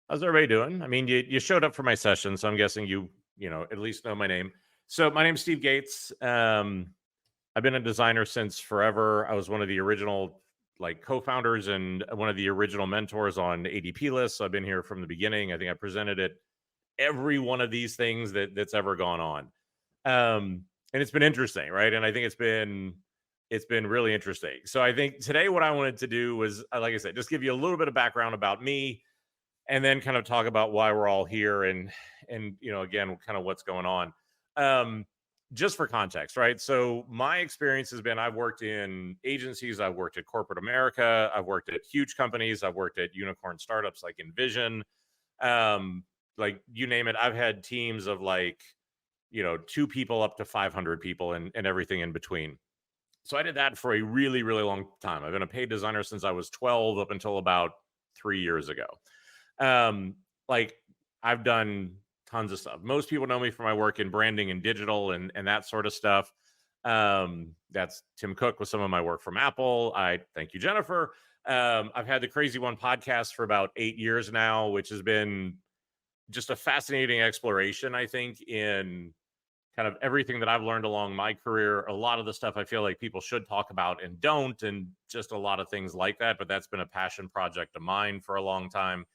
How's everybody doing? I mean, you showed up for my session, so I'm guessing you at least know my name. So my name's Steve Gates. I've been a designer since forever. I was one of the original co-founders and one of the original mentors on ADP lists. So I've been here from the beginning. I think I presented at every one of these things that's ever gone on. And it's been interesting, right? And I think it's been really interesting. So I think today what I wanted to do was, like I said, just give you a little bit of background about me and then kind of talk about why we're all here and again kind of what's going on. um just for context, right? So my experience has been, I've worked in agencies, I've worked at corporate America, I've worked at huge companies, I've worked at unicorn startups like Envision. Like you name it, I've had teams of two people up to 500 people and everything in between. So I did that for a really, really long time. I've been a paid designer since I was 12 up until about 3 years ago. um like I've done tons of stuff. Most people know me for my work in branding and digital and that sort of stuff. That's Tim Cook with some of my work from Apple. I thank you, Jennifer. I've had the Crazy One podcast for about 8 years now, which has been just a fascinating exploration, I think, in kind of everything that I've learned along my career. A lot of the stuff I feel like people should talk about and don't, and just a lot of things like that. But that's been a passion project of mine for a long time.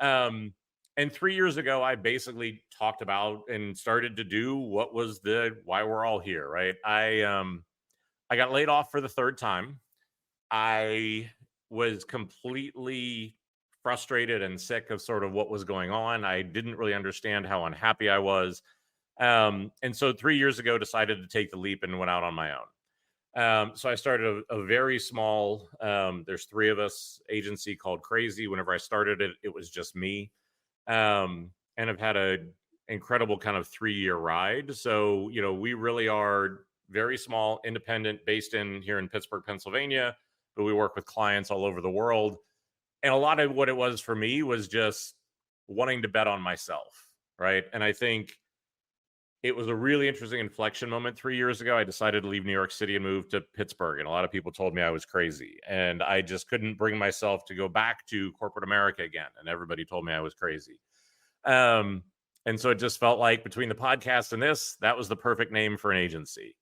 um, and 3 years ago, I basically talked about and started to do what was the why we're all here, right? I got laid off for the third time. I was completely frustrated and sick of sort of what was going on. I didn't really understand how unhappy I was. And so 3 years ago, decided to take the leap and went out on my own. So I started a very small, there's three of us, agency called Crazy. Whenever I started it, it was just me. And I've had a incredible kind of 3 year ride. So, we really are very small, independent, based in here in Pittsburgh, Pennsylvania, but we work with clients all over the world. And a lot of what it was for me was just wanting to bet on myself, right? And I think it was a really interesting inflection moment 3 years ago. I decided to leave New York City and move to Pittsburgh. And a lot of people told me I was crazy. And I just couldn't bring myself to go back to corporate America again. And everybody told me I was crazy. Um, and so it just felt like, between the podcast and this, that was the perfect name for an agency.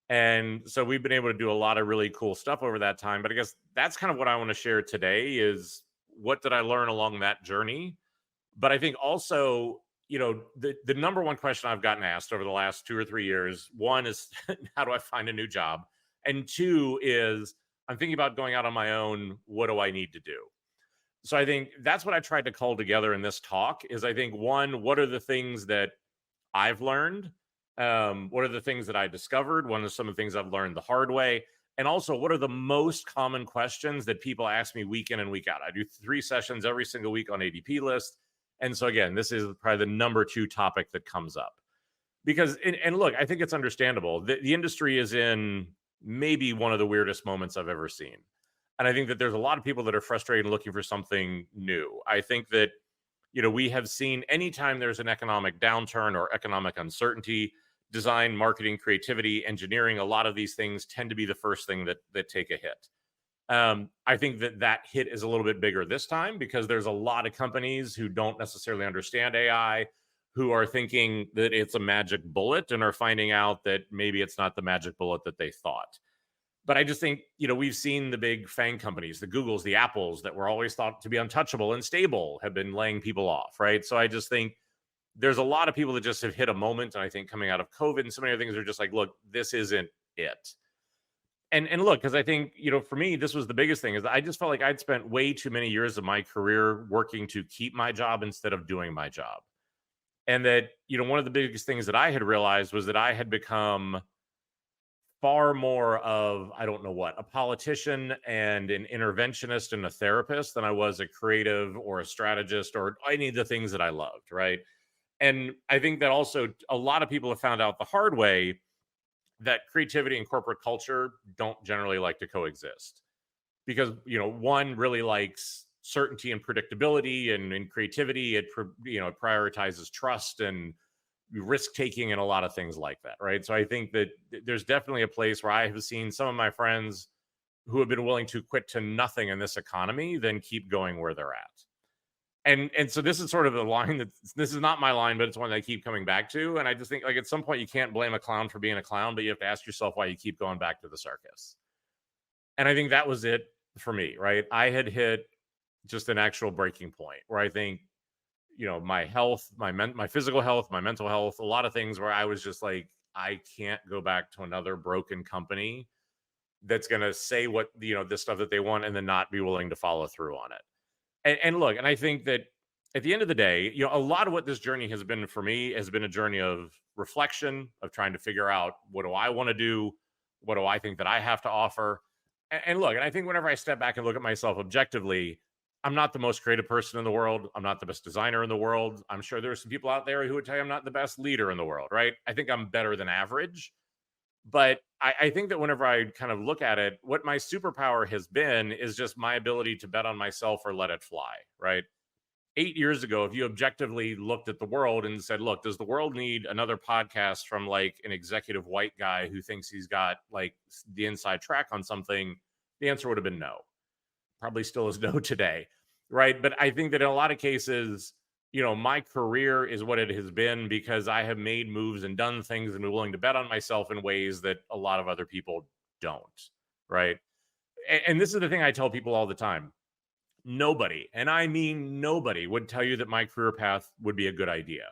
And so we've been able to do a lot of really cool stuff over that time. But I guess that's kind of what I want to share today is, what did I learn along that journey? But I think also, the number one question I've gotten asked over the last 2 or 3 years, one is how do I find a new job? And two is, I'm thinking about going out on my own. What do I need to do? So I think that's what I tried to cull together in this talk is, I think, one, what are the things that I've learned? What are the things that I discovered? One of some of the things I've learned the hard way. And also, what are the most common questions that people ask me week in and week out? I do 3 sessions every single week on ADP list. And so again, this is probably the number 2 topic that comes up. Because, and look, I think it's understandable. The industry is in maybe one of the weirdest moments I've ever seen. And I think that there's a lot of people that are frustrated and looking for something new. I think that, we have seen anytime there's an economic downturn or economic uncertainty, design, marketing, creativity, engineering, a lot of these things tend to be the first thing that take a hit. I think that hit is a little bit bigger this time because there's a lot of companies who don't necessarily understand AI, who are thinking that it's a magic bullet and are finding out that maybe it's not the magic bullet that they thought. But I just think, we've seen the big FANG companies, the Googles, the Apples, that were always thought to be untouchable and stable, have been laying people off, right? So I just think there's a lot of people that just have hit a moment. And I think coming out of COVID and so many other things are just like, look, this isn't it. And look, because I think, for me, this was the biggest thing, is I just felt like I'd spent way too many years of my career working to keep my job instead of doing my job. And that, one of the biggest things that I had realized was that I had become far more of, I don't know what, a politician and an interventionist and a therapist than I was a creative or a strategist or any of the things that I loved, right? And I think that also a lot of people have found out the hard way that creativity and corporate culture don't generally like to coexist, because one really likes certainty and predictability, and in creativity it prioritizes trust and risk taking and a lot of things like that, right? So I think that there's definitely a place where I have seen some of my friends who have been willing to quit to nothing in this economy than keep going where they're at. And so this is sort of the line this is not my line, but it's one that I keep coming back to. And I just think, like, at some point you can't blame a clown for being a clown, but you have to ask yourself why you keep going back to the circus. And I think that was it for me, right? I had hit just an actual breaking point where I think, my health, my physical health, my mental health, a lot of things where I was just like, I can't go back to another broken company that's going to say what, this stuff that they want and then not be willing to follow through on it. And look, and I think that at the end of the day, a lot of what this journey has been for me has been a journey of reflection, of trying to figure out, what do I want to do? What do I think that I have to offer? And look, and I think whenever I step back and look at myself objectively, I'm not the most creative person in the world. I'm not the best designer in the world. I'm sure there's some people out there who would tell you I'm not the best leader in the world, right? I think I'm better than average. But I think that whenever I kind of look at it, what my superpower has been is just my ability to bet on myself or let it fly, right? 8 years ago, if you objectively looked at the world and said, look, does the world need another podcast from like an executive white guy who thinks he's got like the inside track on something? The answer would have been no. Probably still is no today, right? But I think that in a lot of cases, my career is what it has been because I have made moves and done things and been willing to bet on myself in ways that a lot of other people don't, right? And this is the thing I tell people all the time. Nobody, and I mean nobody, would tell you that my career path would be a good idea.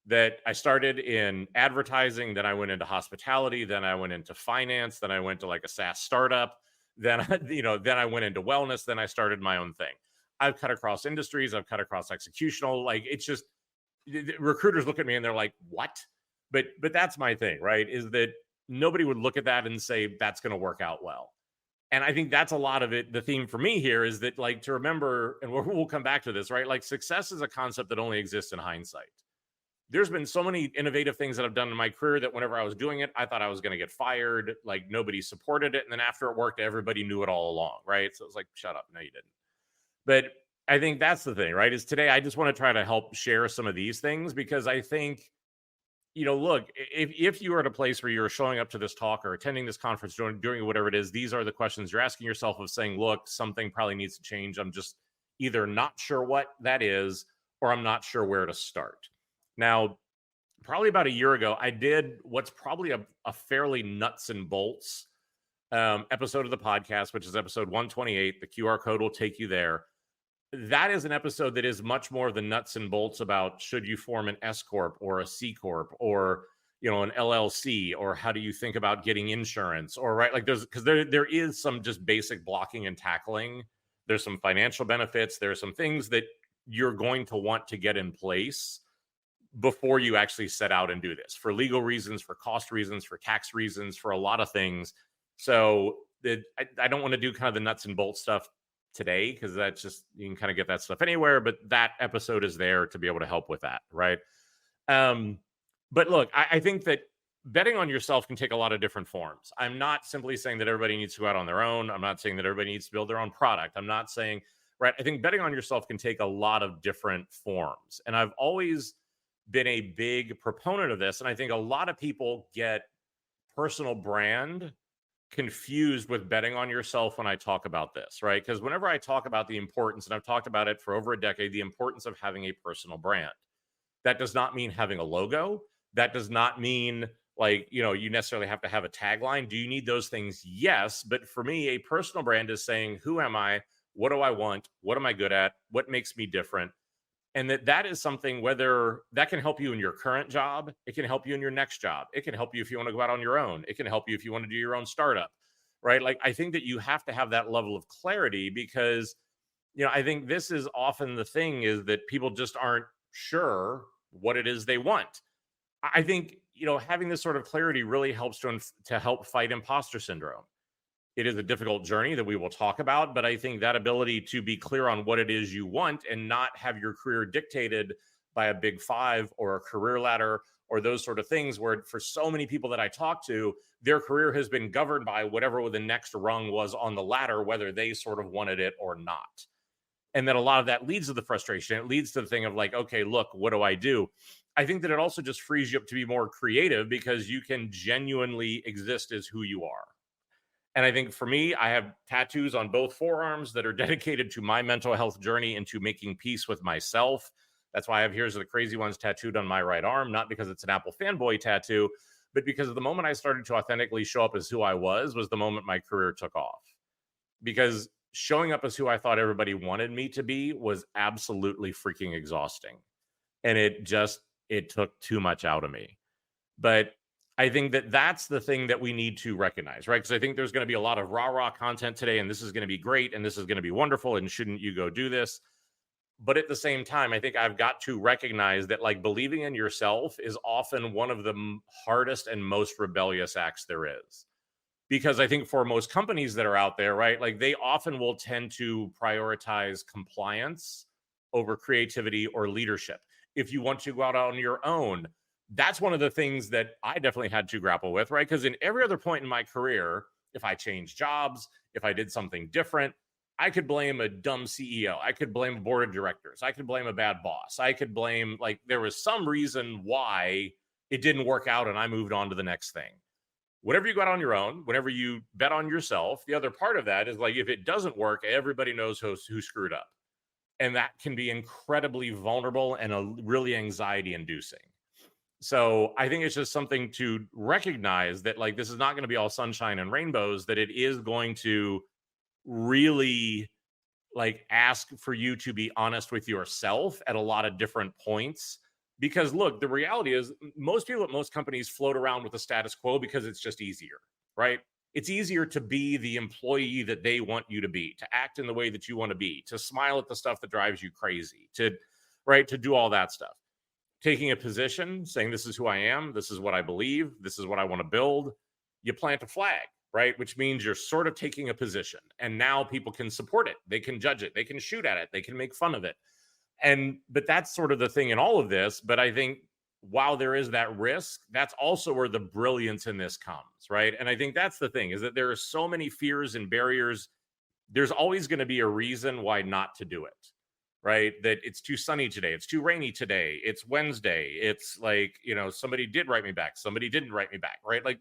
That I started in advertising, then I went into hospitality, then I went into finance, then I went to like a SaaS startup, then then I went into wellness, then I started my own thing. I've cut across industries, I've cut across executional. Like, it's just, recruiters look at me and they're like, what? But that's my thing, right? Is that nobody would look at that and say that's going to work out well. And I think that's a lot of it. The theme for me here is that, like, to remember, and we'll come back to this, right? Like, success is a concept that only exists in hindsight. There's been so many innovative things that I've done in my career that whenever I was doing it, I thought I was going to get fired. Like, nobody supported it. And then after it worked, everybody knew it all along, right? So it was like, shut up. No, you didn't. But I think that's the thing, right? Is today I just want to try to help share some of these things because I think, look, if you are at a place where you're showing up to this talk or attending this conference, doing whatever it is, these are the questions you're asking yourself of saying, look, something probably needs to change. I'm just either not sure what that is, or I'm not sure where to start. Now, probably about a year ago, I did what's probably a fairly nuts and bolts episode of the podcast, which is episode 128. The QR code will take you there. That is an episode that is much more the nuts and bolts about should you form an S Corp or a C Corp or, an LLC, or how do you think about getting insurance, or right? Like because there is some just basic blocking and tackling. There's some financial benefits. There's some things that you're going to want to get in place before you actually set out and do this, for legal reasons, for cost reasons, for tax reasons, for a lot of things. So I don't want to do kind of the nuts and bolts stuff today, because that's just, you can kind of get that stuff anywhere, but that episode is there to be able to help with that, right? But look, I think that betting on yourself can take a lot of different forms. I'm not simply saying that everybody needs to go out on their own. I'm not saying that everybody needs to build their own product. I'm not saying, right? I think betting on yourself can take a lot of different forms. And I've always been a big proponent of this. And I think a lot of people get personal brand confused with betting on yourself when I talk about this, right? Because whenever I talk about the importance, and I've talked about it for over a decade, the importance of having a personal brand. That does not mean having a logo. That does not mean like, you necessarily have to have a tagline. Do you need those things? Yes. But for me, a personal brand is saying, who am I? What do I want? What am I good at? What makes me different? And that is something, whether that can help you in your current job, it can help you in your next job. It can help you if you want to go out on your own. It can help you if you want to do your own startup, right? Like, I think that you have to have that level of clarity because, I think this is often the thing, is that people just aren't sure what it is they want. I think, having this sort of clarity really helps to help fight imposter syndrome. It is a difficult journey that we will talk about, but I think that ability to be clear on what it is you want and not have your career dictated by a big five or a career ladder or those sort of things, where for so many people that I talk to, their career has been governed by whatever the next rung was on the ladder, whether they sort of wanted it or not. And then a lot of that leads to the frustration. It leads to the thing of like, okay, look, what do I do? I think that it also just frees you up to be more creative because you can genuinely exist as who you are. And I think for me, I have tattoos on both forearms that are dedicated to my mental health journey and to making peace with myself. That's why I have Here's the Crazy Ones tattooed on my right arm, not because it's an Apple fanboy tattoo, but because the moment I started to authentically show up as who I was the moment my career took off. Because showing up as who I thought everybody wanted me to be was absolutely freaking exhausting. And it took too much out of me. But I think that that's the thing that we need to recognize, right? Because I think there's going to be a lot of rah-rah content today, and this is going to be great, and this is going to be wonderful, and shouldn't you go do this? But at the same time, I think I've got to recognize that like believing in yourself is often one of the hardest and most rebellious acts there is. Because I think for most companies that are out there, right, like they often will tend to prioritize compliance over creativity or leadership. If you want to go out on your own, that's one of the things that I definitely had to grapple with, right? Because in every other point in my career, if I changed jobs, if I did something different, I could blame a dumb CEO. I could blame a board of directors. I could blame a bad boss. I could blame, like, there was some reason why it didn't work out and I moved on to the next thing. Whenever you go out on your own, whenever you bet on yourself, the other part of that is like, if it doesn't work, everybody knows who screwed up. And that can be incredibly vulnerable and really anxiety inducing. So I think it's just something to recognize that like, this is not going to be all sunshine and rainbows, that it is going to really like ask for you to be honest with yourself at a lot of different points. Because look, the reality is most people at most companies float around with the status quo because it's just easier, right? It's easier to be the employee that they want you to be, to act in the way that you want to be, to smile at the stuff that drives you crazy, to do all that stuff. Taking a position, saying this is who I am, this is what I believe, this is what I want to build, you plant a flag, right? Which means you're sort of taking a position, and now people can support it, they can judge it, they can shoot at it, they can make fun of it. But that's sort of the thing in all of this. But I think while there is that risk, that's also where the brilliance in this comes, right? And I think that's the thing, is that there are so many fears and barriers. There's always going to be a reason why not to do it, right? That it's too sunny today, it's too rainy today, it's Wednesday, it's like, somebody did write me back, somebody didn't write me back, right? Like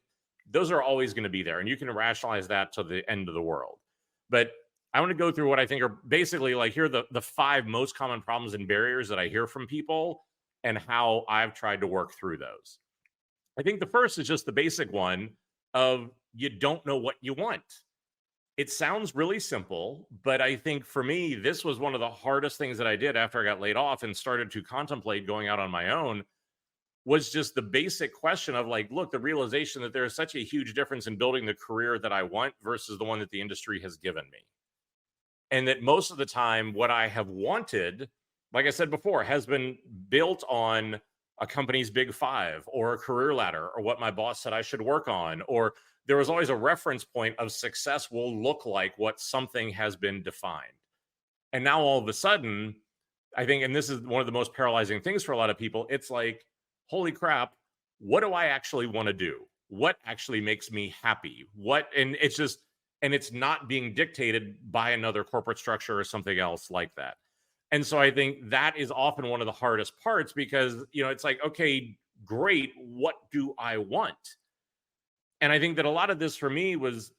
those are always going to be there, and you can rationalize that to the end of the world. But I want to go through what I think are basically like, here are the 5 most common problems and barriers that I hear from people and how I've tried to work through those. I think the first is just the basic one of you don't know what you want. It sounds really simple, but I think for me, this was one of the hardest things that I did after I got laid off and started to contemplate going out on my own, was just the basic question of like, look, the realization that there is such a huge difference in building the career that I want versus the one that the industry has given me. And that most of the time, what I have wanted, like I said before, has been built on a company's big 5 or a career ladder or what my boss said I should work on. Or there was always a reference point of success will look like what something has been defined. And now all of a sudden, I think, and this is one of the most paralyzing things for a lot of people, it's like, holy crap, what do I actually want to do? What actually makes me happy? And it's just, and it's not being dictated by another corporate structure or something else like that. And so I think that is often one of the hardest parts, because, it's like, okay, great, what do I want? And I think that a lot of this for me was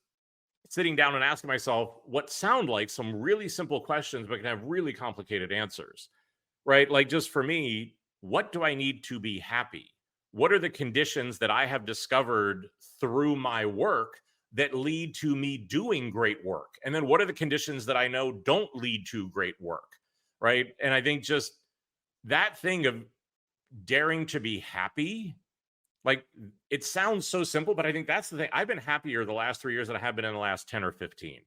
sitting down and asking myself what sound like some really simple questions, but can have really complicated answers, right? Like just for me, what do I need to be happy? What are the conditions that I have discovered through my work that lead to me doing great work? And then what are the conditions that I know don't lead to great work, right? And I think just that thing of daring to be happy, like it sounds so simple, but I think that's the thing. I've been happier the last 3 years than I have been in the last 10 or 15.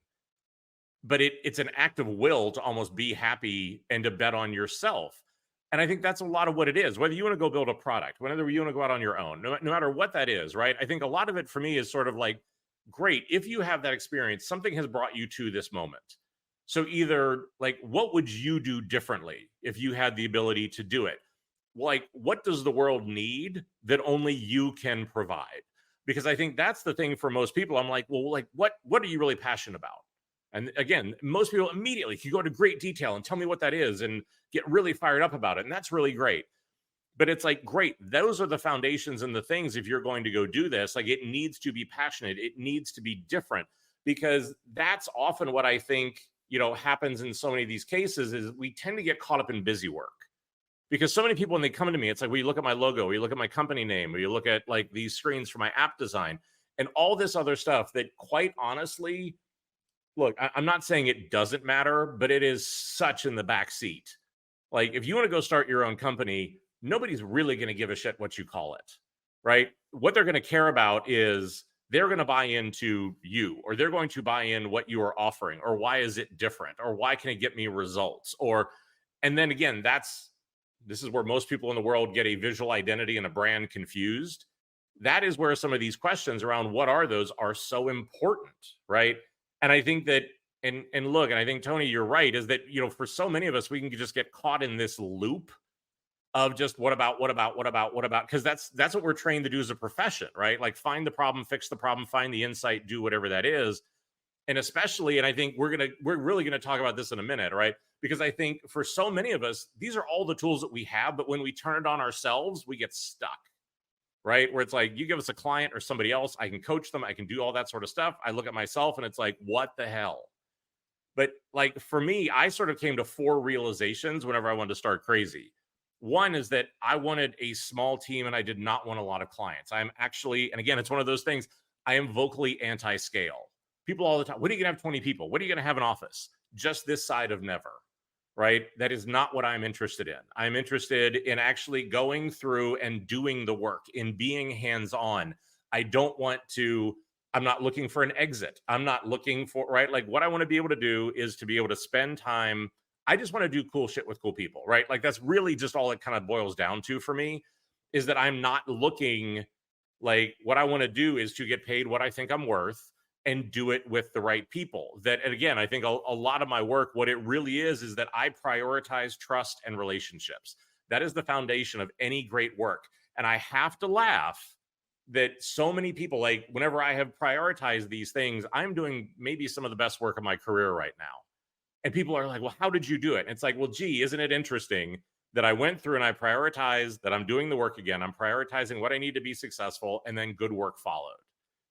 But it's an act of will to almost be happy and to bet on yourself. And I think that's a lot of what it is, whether you want to go build a product, whether you want to go out on your own, no matter what that is, right? I think a lot of it for me is sort of like, great, if you have that experience, something has brought you to this moment. So either like, what would you do differently if you had the ability to do it? Like, what does the world need that only you can provide? Because I think that's the thing for most people. I'm like, well, like, what are you really passionate about? And again, most people immediately can go to great detail and tell me what that is and get really fired up about it. And that's really great. But it's like, great, those are the foundations and the things, if you're going to go do this, like it needs to be passionate. It needs to be different. because that's often what I think, happens in so many of these cases is we tend to get caught up in busy work. Because so many people, when they come to me, it's like, well, you look at my logo, or you look at my company name, or you look at like these screens for my app design and all this other stuff that, quite honestly, look, I'm not saying it doesn't matter, but it is such in the back seat. Like, if you want to go start your own company, nobody's really going to give a shit what you call it, right? What they're going to care about is they're going to buy into you, or they're going to buy in what you are offering, or why is it different, or why can it get me results, and then again, this is where most people in the world get a visual identity and a brand confused. That is where some of these questions around what are those are so important, right? And I think that, and look, and I think, Tony, you're right, is that, for so many of us, we can just get caught in this loop of just what about, because that's what we're trained to do as a profession, right? Like, find the problem, fix the problem, find the insight, do whatever that is. And especially, and I think we're really gonna talk about this in a minute, right? Because I think for so many of us, these are all the tools that we have, but when we turn it on ourselves, we get stuck, right? Where it's like, you give us a client or somebody else, I can coach them, I can do all that sort of stuff. I look at myself and it's like, what the hell? But like, for me, I sort of came to 4 realizations whenever I wanted to start Crazy. One is that I wanted a small team and I did not want a lot of clients. I'm actually, and again, it's one of those things, I am vocally anti-scale. People all the time, what are you gonna have 20 people? What are you gonna have an office? Just this side of never, right? That is not what I'm interested in. I'm interested in actually going through and doing the work, in being hands-on. I'm not looking for an exit. I'm not looking for, right? Like, what I want to be able to do is to be able to spend time. I just want to do cool shit with cool people, right? Like, that's really just all it kind of boils down to for me, is that I'm not looking, like, what I want to do is to get paid what I think I'm worth and do it with the right people. That, and again, I think a lot of my work, what it really is that I prioritize trust and relationships. That is the foundation of any great work. And I have to laugh that so many people, like, whenever I have prioritized these things, I'm doing maybe some of the best work of my career right now. And people are like, well, how did you do it? And it's like, well, gee, isn't it interesting that I went through and I prioritized that I'm doing the work again. I'm prioritizing what I need to be successful, and then good work followed,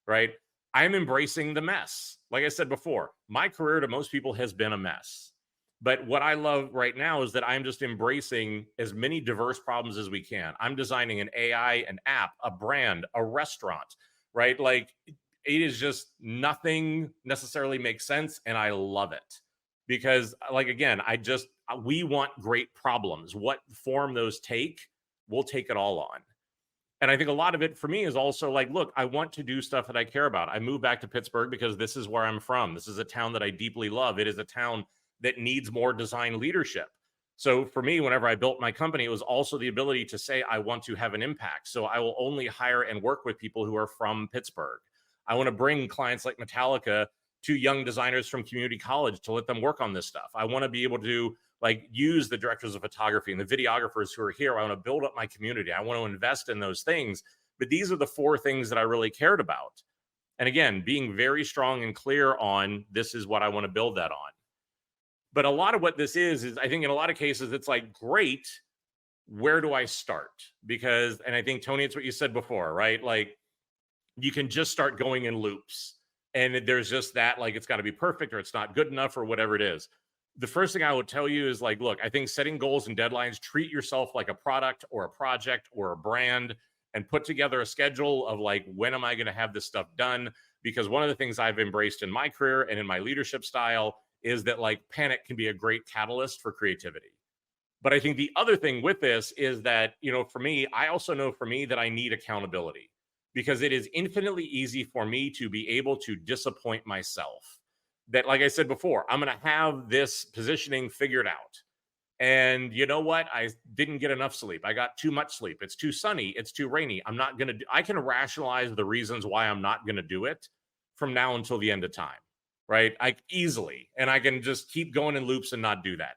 right? I'm embracing the mess. Like I said before, my career to most people has been a mess. But what I love right now is that I'm just embracing as many diverse problems as we can. I'm designing an AI, an app, a brand, a restaurant, right? Like, it is just, nothing necessarily makes sense, and I love it. Because, like, again, we want great problems. What form those take, we'll take it all on. And I think a lot of it for me is also like, look, I want to do stuff that I care about. I moved back to Pittsburgh because this is where I'm from. This is a town that I deeply love. It is a town that needs more design leadership. So for me, whenever I built my company, it was also the ability to say, I want to have an impact. So I will only hire and work with people who are from Pittsburgh. I want to bring clients like Metallica to young designers from community college to let them work on this stuff. I want to be able to, like, use the directors of photography and the videographers who are here. I want to build up my community. I want to invest in those things. But these are the 4 things that I really cared about. And again, being very strong and clear on, this is what I want to build that on. But a lot of what this is I think in a lot of cases, it's like, great, where do I start? Because, and I think, Tony, it's what you said before, right? Like, you can just start going in loops. And there's just that, like, it's got to be perfect, or it's not good enough, or whatever it is. The first thing I would tell you is, like, look, I think setting goals and deadlines, treat yourself like a product or a project or a brand, and put together a schedule of, like, when am I going to have this stuff done? Because one of the things I've embraced in my career and in my leadership style is that, like, panic can be a great catalyst for creativity. But I think the other thing with this is that, for me, I also know for me that I need accountability, because it is infinitely easy for me to be able to disappoint myself. That, like I said before, I'm going to have this positioning figured out. And you know what? I didn't get enough sleep. I got too much sleep. It's too sunny. It's too rainy. I'm not going to I can rationalize the reasons why I'm not going to do it from now until the end of time, right? Easily. And I can just keep going in loops and not do that.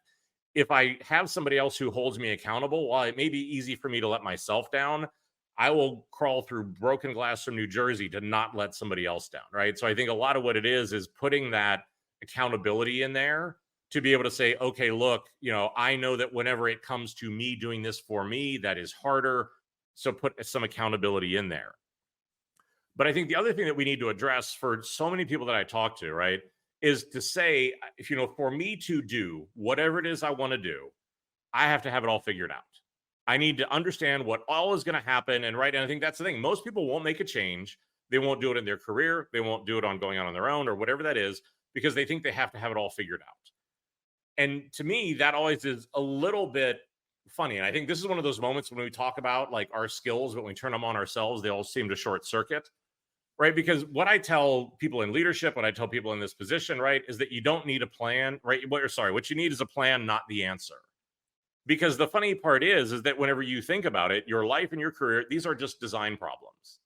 If I have somebody else who holds me accountable, while it may be easy for me to let myself down, I will crawl through broken glass from New Jersey to not let somebody else down, right? So I think a lot of what it is putting that accountability in there to be able to say, okay, look, I know that whenever it comes to me doing this for me, that is harder. So put some accountability in there. But I think the other thing that we need to address for so many people that I talk to, right, is to say, if for me to do whatever it is I want to do, I have to have it all figured out. I need to understand what all is going to happen. And I think that's the thing. Most people won't make a change. They won't do it in their career. They won't do it on going on their own or whatever that is, because they think they have to have it all figured out. And to me, that always is a little bit funny. And I think this is one of those moments when we talk about like our skills, but when we turn them on ourselves, they all seem to short circuit, right? Because what I tell people in leadership, what I tell people in this position, right, is that you don't need a plan, right? What you need is a plan, not the answer. Because the funny part is that whenever you think about it, your life and your career, these are just design problems.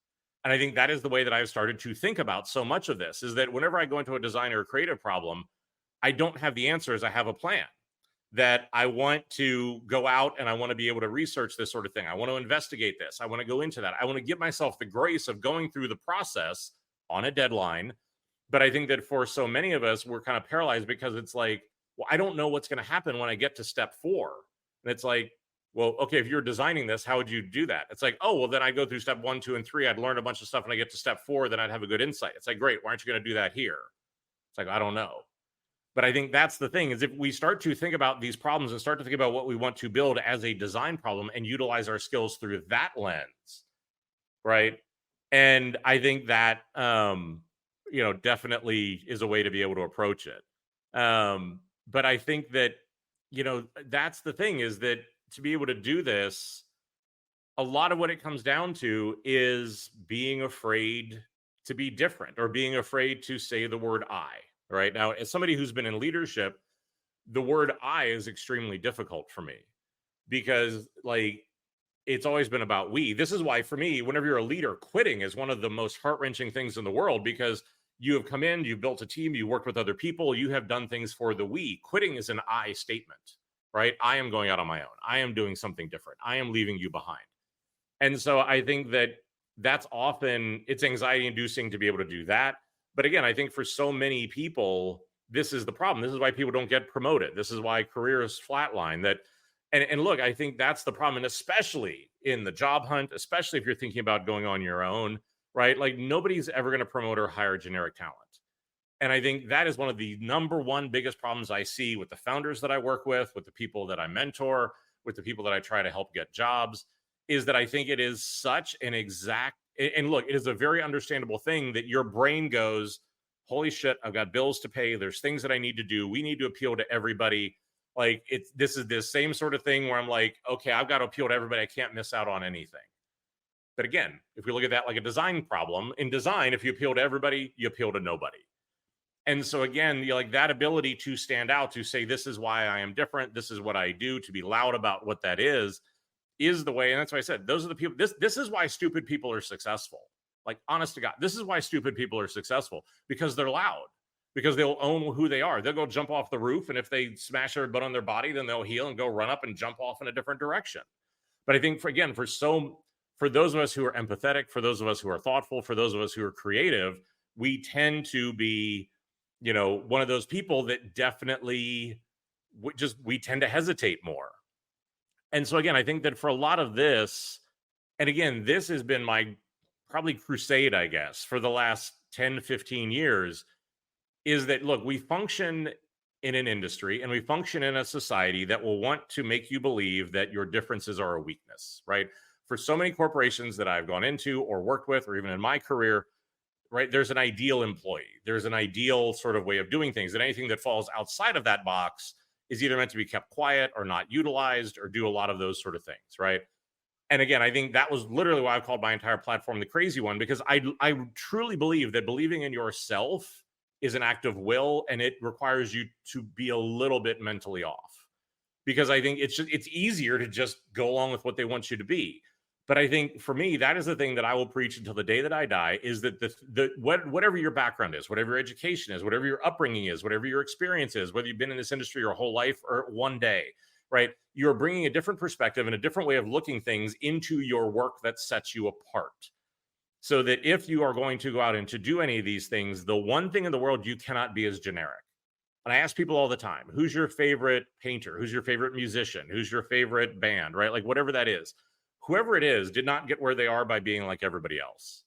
And I think that is the way that I've started to think about so much of this, is that whenever I go into a design or a creative problem, I don't have the answers. I have a plan that I want to go out and I want to be able to research this sort of thing. I want to investigate this. I want to go into that. I want to give myself the grace of going through the process on a deadline. But I think that for so many of us, we're kind of paralyzed because it's like, well, I don't know what's going to happen when I get to step 4. And it's like, well, okay, if you're designing this, how would you do that? It's like, oh, well, then I go through step 1, 2, and 3. I'd learn a bunch of stuff and I get to step 4, then I'd have a good insight. It's like, great, why aren't you going to do that here? It's like, I don't know. But I think that's the thing, is if we start to think about these problems and start to think about what we want to build as a design problem and utilize our skills through that lens, right? And I think that, definitely is a way to be able to approach it. But I think that, that's the thing, is that to be able to do this, a lot of what it comes down to is being afraid to be different, or being afraid to say the word I. Right now, as somebody who's been in leadership, the word I is extremely difficult for me, because like it's always been about we. This is why for me, whenever you're a leader, quitting is one of the most heart-wrenching things in the world, because you have come in, you've built a team, you worked with other people, you have done things for the we. Quitting is an I statement, right? I am going out on my own. I am doing something different. I am leaving you behind. And so I think that that's often, it's anxiety inducing to be able to do that. But again, I think for so many people, this is the problem. This is why people don't get promoted. This is why careers flatline. And look, I think that's the problem. And especially in the job hunt, especially if you're thinking about going on your own, right? Like nobody's ever going to promote or hire generic talent. And I think that is one of the number one biggest problems I see with the founders that I work with the people that I mentor, with the people that I try to help get jobs, is that I think it is such an exact, and look, it is a very understandable thing that your brain goes, holy shit, I've got bills to pay. There's things that I need to do. We need to appeal to everybody. Like this is the same sort of thing where I'm like, okay, I've got to appeal to everybody. I can't miss out on anything. But again, if we look at that like a design problem, in design, if you appeal to everybody, you appeal to nobody. And so again, like that ability to stand out, to say, this is why I am different. This is what I do, to be loud about what that is the way. And that's why I said, those are the people, this is why stupid people are successful. Like, honest to God, this is why stupid people are successful, because they're loud, because they'll own who they are. They'll go jump off the roof, and if they smash their butt on their body, then they'll heal and go run up and jump off in a different direction. But I think for those of us who are empathetic, for those of us who are thoughtful, for those of us who are creative, we tend to be, one of those people that definitely we tend to hesitate more. And so again, I think that for a lot of this, and again, this has been my probably crusade, I guess, for the last 10, 15 years, is that, look, we function in an industry and we function in a society that will want to make you believe that your differences are a weakness, right? For so many corporations that I've gone into or worked with, or even in my career, right, there's an ideal employee. There's an ideal sort of way of doing things. And anything that falls outside of that box is either meant to be kept quiet or not utilized or do a lot of those sort of things, right? And again, I think that was literally why I called my entire platform the crazy one, because I truly believe that believing in yourself is an act of will, and it requires you to be a little bit mentally off, because I think it's easier to just go along with what they want you to be. But I think for me, that is the thing that I will preach until the day that I die, is that whatever your background is, whatever your education is, whatever your upbringing is, whatever your experience is, whether you've been in this industry your whole life or one day, right? You're bringing a different perspective and a different way of looking things into your work that sets you apart. So that if you are going to go out and to do any of these things, the one thing in the world you cannot be is generic. And I ask people all the time, who's your favorite painter? Who's your favorite musician? Who's your favorite band, right? Like whatever that is. Whoever it is did not get where they are by being like everybody else.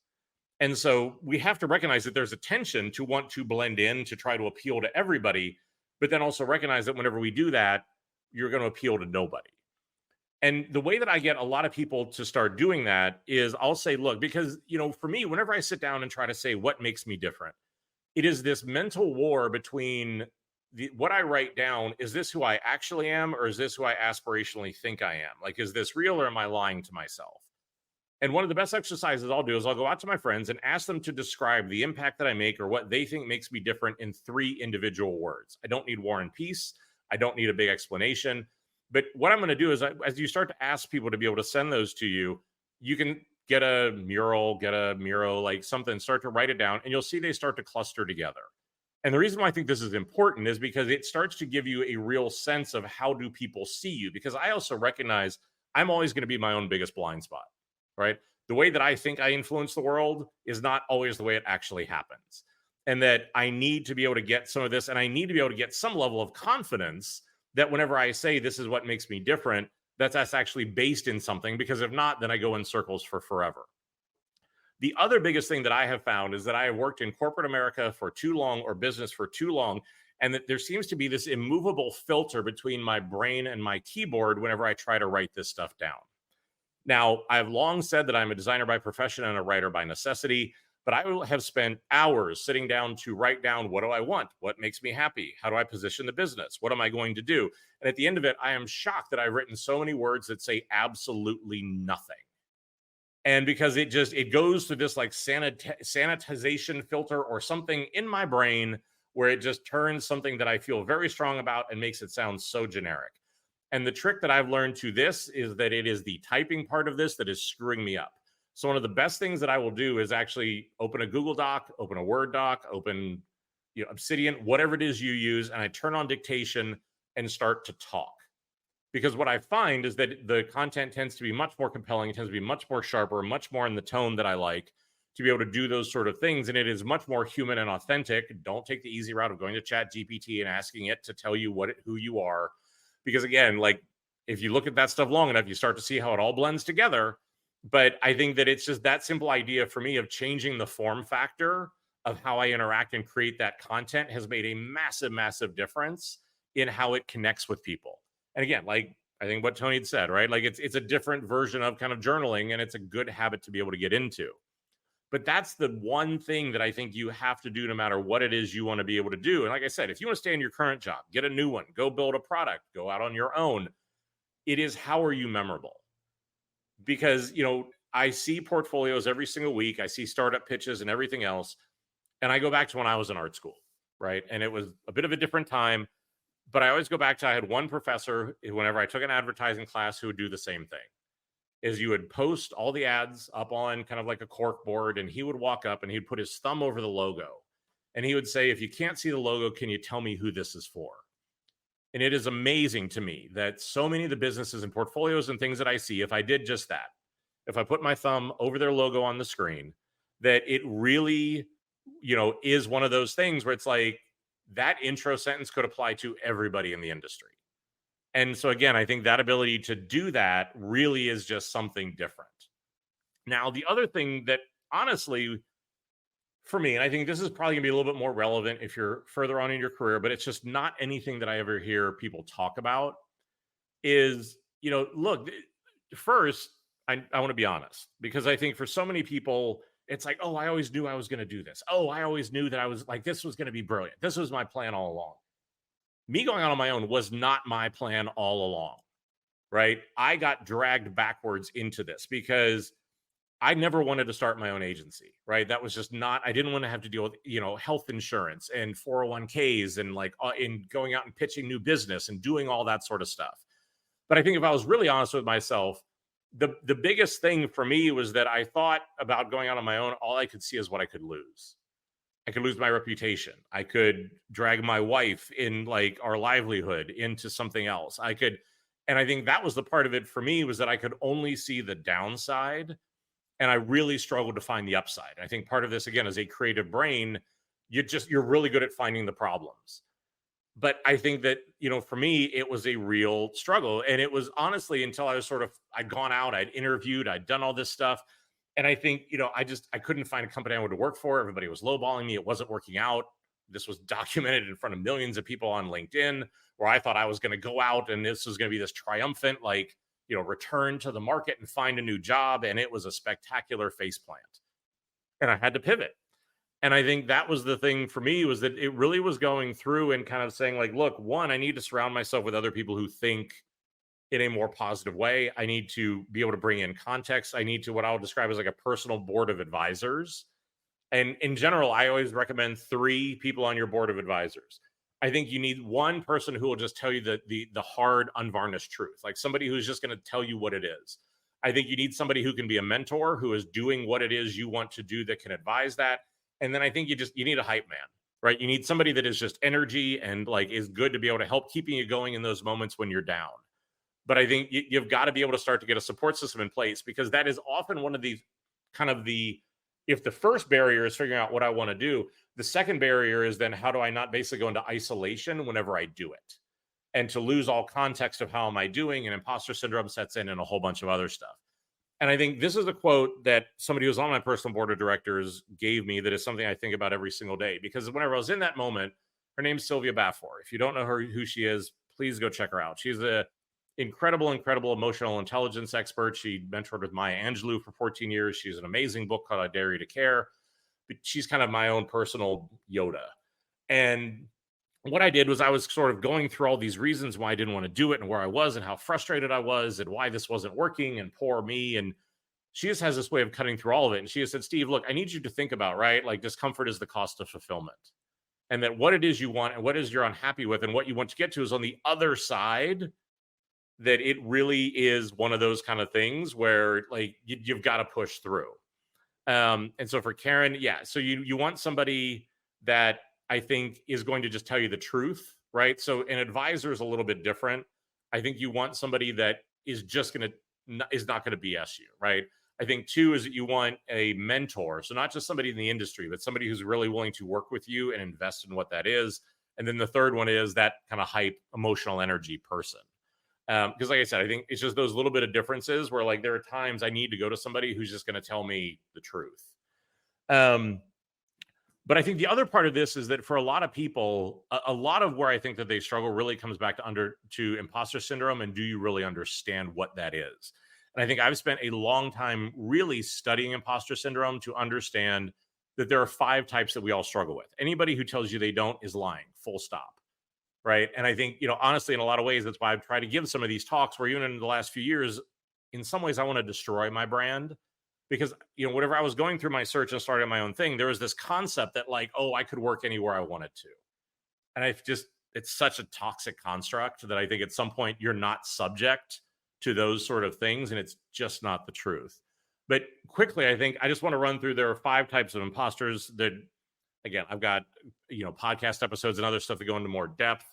And so we have to recognize that there's a tension to want to blend in, to try to appeal to everybody, but then also recognize that whenever we do that, you're going to appeal to nobody. And the way that I get a lot of people to start doing that is I'll say, look, because, for me, whenever I sit down and try to say what makes me different, it is this mental war between what I write down. Is this who I actually am, or is this who I aspirationally think I am? Like, is this real, or am I lying to myself? And one of the best exercises I'll do is I'll go out to my friends and ask them to describe the impact that I make or what they think makes me different in 3 individual words. I don't need war and peace. I don't need a big explanation. But what I'm going to do is, as you start to ask people to be able to send those to you, you can get a mural, like something, start to write it down, and you'll see they start to cluster together. And the reason why I think this is important is because it starts to give you a real sense of how do people see you. Because I also recognize I'm always going to be my own biggest blind spot, right? The way that I think I influence the world is not always the way it actually happens. And that I need to be able to get some of this, and I need to be able to get some level of confidence that whenever I say this is what makes me different, that's actually based in something, because if not, then I go in circles for forever. The other biggest thing that I have found is that I have worked in corporate America for too long, or business for too long, and that there seems to be this immovable filter between my brain and my keyboard whenever I try to write this stuff down. Now, I've long said that I'm a designer by profession and a writer by necessity, but I will have spent hours sitting down to write down, what do I want? What makes me happy? How do I position the business? What am I going to do? And at the end of it, I am shocked that I've written so many words that say absolutely nothing. And because it goes to this like sanitization filter or something in my brain where it just turns something that I feel very strong about and makes it sound so generic. And the trick that I've learned to this is that it is the typing part of this that is screwing me up. So one of the best things that I will do is actually open a Google Doc, open a Word doc, open Obsidian, whatever it is you use, and I turn on dictation and start to talk. Because what I find is that the content tends to be much more compelling, it tends to be much more sharper, much more in the tone that I like to be able to do those sort of things. And it is much more human and authentic. Don't take the easy route of going to Chat GPT and asking it to tell you who you are. Because again, like if you look at that stuff long enough, you start to see how it all blends together. But I think that it's just that simple idea for me of changing the form factor of how I interact and create that content has made a massive, massive difference in how it connects with people. And again, like I think what Tony had said, right? Like it's a different version of kind of journaling, and it's a good habit to be able to get into. But that's the one thing that I think you have to do no matter what it is you want to be able to do. And like I said, if you want to stay in your current job, get a new one, go build a product, go out on your own. It is, how are you memorable? Because, I see portfolios every single week. I see startup pitches and everything else. And I go back to when I was in art school, right? And it was a bit of a different time. But I always go back to, I had one professor, whenever I took an advertising class, who would do the same thing. Is you would post all the ads up on kind of like a cork board, and he would walk up and he'd put his thumb over the logo. And he would say, if you can't see the logo, can you tell me who this is for? And it is amazing to me that so many of the businesses and portfolios and things that I see, if I did just that, if I put my thumb over their logo on the screen, that it really, is one of those things where it's like that intro sentence could apply to everybody in the industry. And so again, I think that ability to do that really is just something different. Now, the other thing that honestly, for me, and I think this is probably gonna be a little bit more relevant if you're further on in your career, but it's just not anything that I ever hear people talk about, is, look, first, I want to be honest, because I think for so many people, it's like, oh, I always knew I was going to do this. Oh, I always knew that I was like, this was going to be brilliant. This was my plan all along. Me going out on my own was not my plan all along, right? I got dragged backwards into this because I never wanted to start my own agency, right? That was just not, I didn't want to have to deal with, health insurance and 401ks and like in going out and pitching new business and doing all that sort of stuff. But I think if I was really honest with myself, the biggest thing for me was that I thought about going out on my own. All I could see is what I could lose. I could lose my reputation. I could drag my wife in, like our livelihood, into something else. And I think that was the part of it for me, was that I could only see the downside. And I really struggled to find the upside. I think part of this, again, as a creative brain, you're really good at finding the problems. But I think that, for me, it was a real struggle. And it was honestly until I was I'd gone out, I'd interviewed, I'd done all this stuff. And I think, I couldn't find a company I wanted to work for. Everybody was lowballing me. It wasn't working out. This was documented in front of millions of people on LinkedIn, where I thought I was going to go out and this was going to be this triumphant, return to the market and find a new job. And it was a spectacular faceplant. And I had to pivot. And I think that was the thing for me, was that it really was going through and kind of saying, like, look, one, I need to surround myself with other people who think in a more positive way. I need to be able to bring in context. I need to, what I'll describe as like a personal board of advisors. And in general, I always recommend 3 people on your board of advisors. I think you need one person who will just tell you the hard, unvarnished truth, like somebody who's just going to tell you what it is. I think you need somebody who can be a mentor, who is doing what it is you want to do, that can advise that. And then I think you need a hype man, right? You need somebody that is just energy and like is good to be able to help keeping you going in those moments when you're down. But I think you've got to be able to start to get a support system in place, because that is often one of these if the first barrier is figuring out what I want to do, the second barrier is then how do I not basically go into isolation whenever I do it, and to lose all context of how am I doing, and imposter syndrome sets in and a whole bunch of other stuff. And I think this is a quote that somebody who's on my personal board of directors gave me that is something I think about every single day, because whenever I was in that moment, her name's Sylvia Bafor. If you don't know who she is, please go check her out. She's a incredible emotional intelligence expert. She mentored with Maya Angelou for 14 years. She's an amazing book called I Dare You to Care. But she's kind of my own personal Yoda. And what I did was I was sort of going through all these reasons why I didn't want to do it, and where I was and how frustrated I was and why this wasn't working, and poor me. And she just has this way of cutting through all of it. And she has said, Steve, look, I need you to think about, right? Like, discomfort is the cost of fulfillment. And that what it is you want and what is you're unhappy with and what you want to get to is on the other side, that it really is one of those kind of things where like you've got to push through. And so for Karen, yeah, so you want somebody that I think is going to just tell you the truth, right? So an advisor is a little bit different. I think you want somebody that is just is not going to BS you, right? I think 2 is that you want a mentor. So not just somebody in the industry, but somebody who's really willing to work with you and invest in what that is. And then the third one is that kind of hype, emotional energy person. Because like I said, I think it's just those little bit of differences where like there are times I need to go to somebody who's just going to tell me the truth. But I think the other part of this is that for a lot of people, a lot of where I think that they struggle really comes back to imposter syndrome, and do you really understand what that is? And I think I've spent a long time really studying imposter syndrome to understand that there are 5 types that we all struggle with. Anybody who tells you they don't is lying, full stop. Right. And I think, honestly, in a lot of ways, that's why I've tried to give some of these talks where even in the last few years, in some ways, I want to destroy my brand, because, whatever I was going through my search and starting my own thing, there was this concept that like, oh, I could work anywhere I wanted to. And it's such a toxic construct that I think at some point you're not subject to those sort of things. And it's just not the truth. But quickly, I think I just want to run through, there are 5 types of imposters that, again, I've got, podcast episodes and other stuff that go into more depth.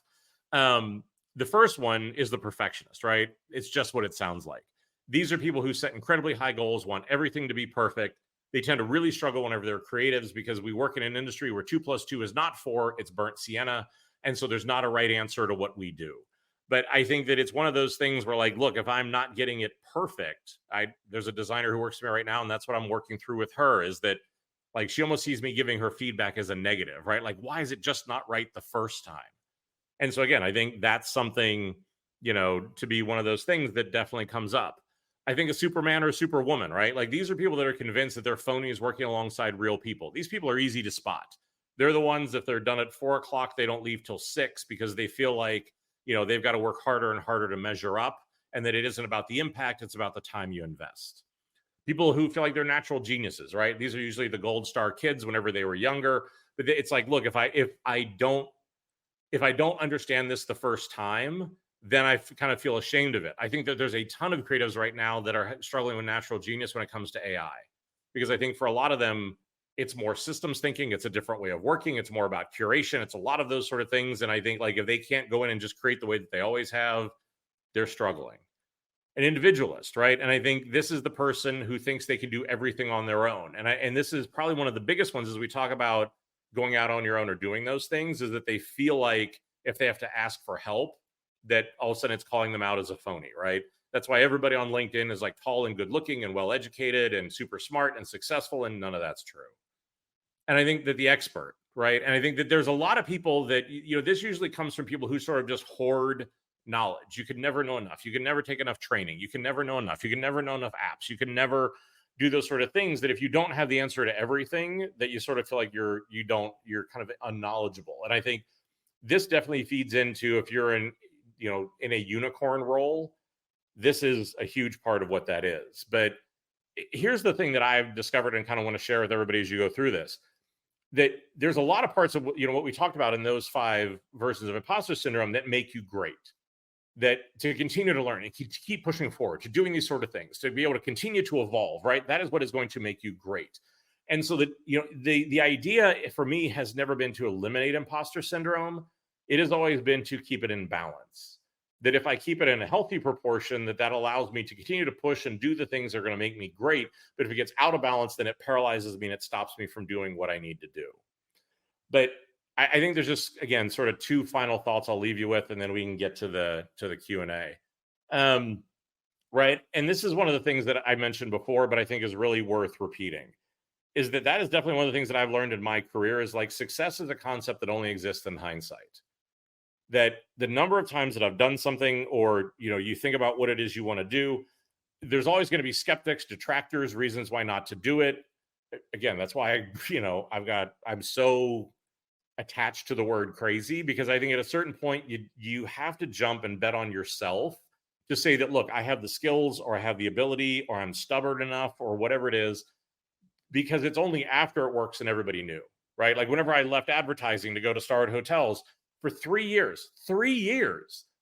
The first one is the perfectionist, right? It's just what it sounds like. These are people who set incredibly high goals, want everything to be perfect. They tend to really struggle whenever they're creatives, because we work in an industry where 2 + 2 is not 4, it's burnt sienna. And so there's not a right answer to what we do. But I think that it's one of those things where like, look, if I'm not getting it perfect, there's a designer who works for me right now, and that's what I'm working through with her, is that like she almost sees me giving her feedback as a negative, right? Like, why is it just not right the first time? And so again, I think that's something, to be one of those things that definitely comes up. I think a Superman or a Superwoman, right? Like these are people that are convinced that they're phonies working alongside real people. These people are easy to spot. They're the ones, if they're done at 4 o'clock, they don't leave till 6, because they feel like, they've got to work harder and harder to measure up, and that it isn't about the impact, it's about the time you invest. People who feel like they're natural geniuses, right? These are usually the gold star kids whenever they were younger. But it's like, look, if I don't understand this the first time, then I kind of feel ashamed of it. I think that there's a ton of creatives right now that are struggling with natural genius when it comes to AI, because I think for a lot of them, it's more systems thinking. It's a different way of working. It's more about curation. It's a lot of those sort of things. And I think like if they can't go in and just create the way that they always have, they're struggling. An individualist, right? And I think this is the person who thinks they can do everything on their own. And this is probably one of the biggest ones as we talk about going out on your own or doing those things, is that they feel like if they have to ask for help, that all of a sudden it's calling them out as a phony, right? That's why everybody on LinkedIn is like tall and good looking and well educated and super smart and successful, and none of that's true. And I think that the expert, right? And I think that there's a lot of people that, this usually comes from people who sort of just hoard knowledge. You can never know enough. You can never take enough training. You can never know enough. You can never know enough apps. You can never do those sort of things, that if you don't have the answer to everything, that you sort of feel like you're kind of unknowledgeable. And I think this definitely feeds into, if you're in a unicorn role, this is a huge part of what that is. But here's the thing that I've discovered and kind of want to share with everybody as you go through this, that there's a lot of parts of what we talked about in those 5 versions of imposter syndrome that make you great, that to continue to learn and keep pushing forward, to doing these sort of things, to be able to continue to evolve, right? That is what is going to make you great. And so that, the idea for me has never been to eliminate imposter syndrome. It has always been to keep it in balance. That if I keep it in a healthy proportion, that allows me to continue to push and do the things that are going to make me great. But if it gets out of balance, then it paralyzes me and it stops me from doing what I need to do. But I think there's just, again, sort of 2 final thoughts I'll leave you with, and then we can get to the Q&A. Right. And this is one of the things that I mentioned before, but I think is really worth repeating, is that is definitely one of the things that I've learned in my career, is like, success is a concept that only exists in hindsight. That the number of times that I've done something, or, you think about what it is you want to do, there's always going to be skeptics, detractors, reasons why not to do it. Again, that's why I'm so attached to the word crazy, because I think at a certain point you have to jump and bet on yourself to say that, look, I have the skills, or I have the ability, or I'm stubborn enough, or whatever it is, because it's only after it works and everybody knew, right? Like whenever I left advertising to go to Starwood Hotels, for 3 years,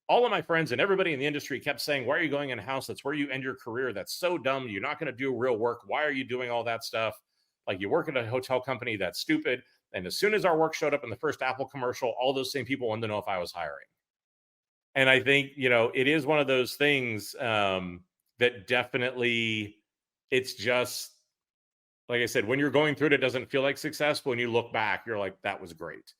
all of my friends and everybody in the industry kept saying, why are you going in-house? That's where you end your career. That's so dumb. You're not going to do real work. Why are you doing all that stuff? Like, you work at a hotel company, that's stupid. And as soon as our work showed up in the first Apple commercial, all those same people wanted to know if I was hiring. And I think, it is one of those things that definitely, it's just, like I said, when you're going through it, it doesn't feel like success. But when you look back, you're like, that was great.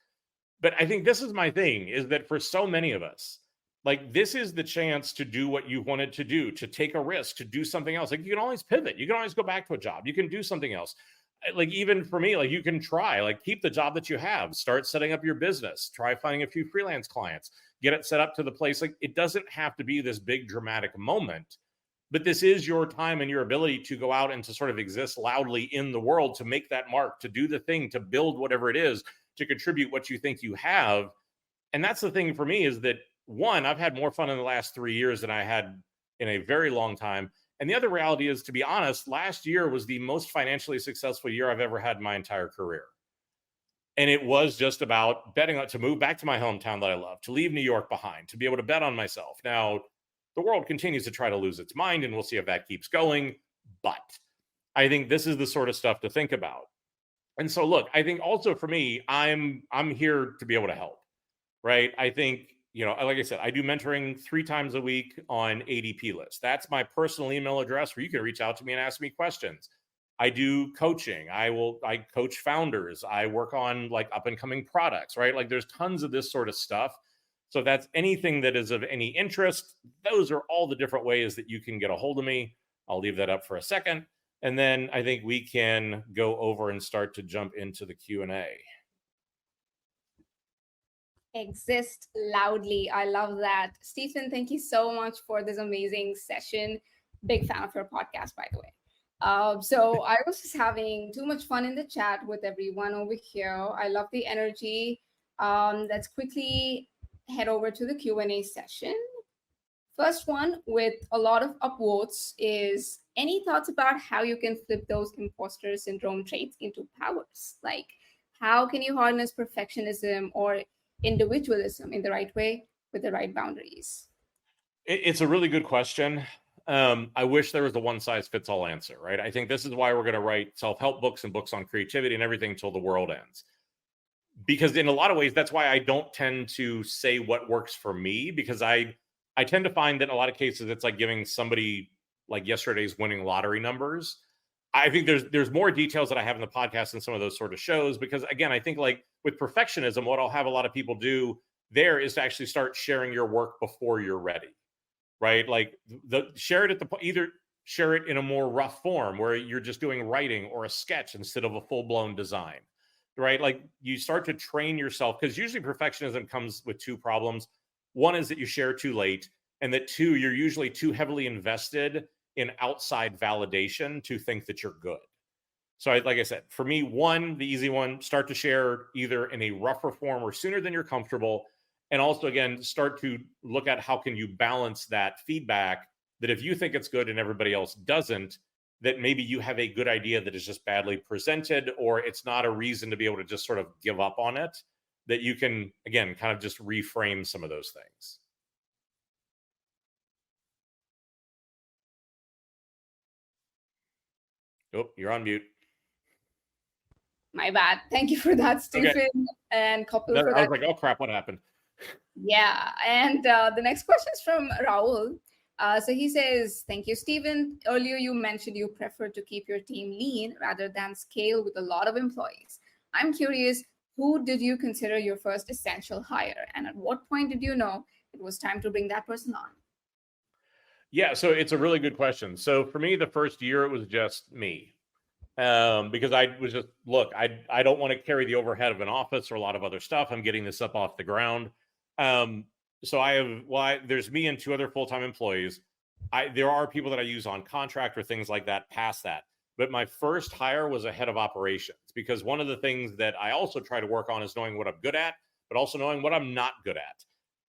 But I think this is my thing, is that for so many of us, like, this is the chance to do what you wanted to do, to take a risk, to do something else. Like, you can always pivot. You can always go back to a job. You can do something else. Like, even for me, like, you can try, like, keep the job that you have, start setting up your business, try finding a few freelance clients, get it set up to the place. Like, it doesn't have to be this big dramatic moment, but this is your time and your ability to go out and to sort of exist loudly in the world, to make that mark, to do the thing, to build whatever it is, to contribute what you think you have. And that's the thing for me, is that, one, I've had more fun in the last 3 years than I had in a very long time. And the other reality is, to be honest, last year was the most financially successful year I've ever had in my entire career. And it was just about betting on to move back to my hometown that I love, to leave New York behind, to be able to bet on myself. Now, the world continues to try to lose its mind, and we'll see if that keeps going. But I think this is the sort of stuff to think about. And so, look, I think also for me, I'm here to be able to help, right? I think, like I said, I do mentoring 3 times a week on ADP lists. That's my personal email address where you can reach out to me and ask me questions. I do coaching. I coach founders. I work on like up and coming products, right? Like, there's tons of this sort of stuff. So if that's anything that is of any interest, those are all the different ways that you can get a hold of me. I'll leave that up for a second. And then I think we can go over and start to jump into the Q&A. Exist loudly. I love that. Stephen, thank you so much for this amazing session. Big fan of your podcast, by the way. So I was just having too much fun in the chat with everyone over here. I love the energy. Let's quickly head over to the Q&A session. First one with a lot of upvotes is, any thoughts about how you can flip those imposter syndrome traits into powers? Like, how can you harness perfectionism or individualism in the right way with the right boundaries? It's a really good question. I wish there was a one-size-fits-all answer, right? I think this is why we're going to write self-help books and books on creativity and everything till the world ends. Because in a lot of ways, that's why I don't tend to say what works for me, because I tend to find that in a lot of cases, it's like giving somebody like yesterday's winning lottery numbers. I think there's more details that I have in the podcast and some of those sort of shows, because again, I think like with perfectionism, what I'll have a lot of people do there is to actually start sharing your work before you're ready. right? Like share it at either share it in a more rough form where you're just doing writing or a sketch instead of a full-blown design, right? Like you start to train yourself, because usually perfectionism comes with two problems. One is that you share too late, and that two, you're usually too heavily invested in outside validation to think that you're good. So like I said, for me, one, the easy one, start to share either in a rougher form or sooner than you're comfortable. And also, again, start to look at how can you balance that feedback, that if you think it's good and everybody else doesn't, that maybe you have a good idea that is just badly presented, or it's not a reason to be able to just sort of give up on it, that you can, again, kind of just reframe some of those things. Oh, you're on mute. My bad. Thank you for that, Stephen, Okay. and Kapil No, for I that. was like, oh crap, what happened? Yeah, and the next question is from Rahul. So he says, thank you, Stephen. Earlier, you mentioned you prefer to keep your team lean rather than scale with a lot of employees. I'm curious, who did you consider your first essential hire? And at what point did you know it was time to bring that person on? Yeah, so it's a really good question. So for me, the first year, it was just me. Because I was just, look, I don't want to carry the overhead of an office or a lot of other stuff. I'm getting this up off the ground. So I have, well, there's me and two other full-time employees. There are people that I use on contract or things like that past that. But my first hire was a head of operations, because one of the things that I also try to work on is knowing what I'm good at, but also knowing what I'm not good at.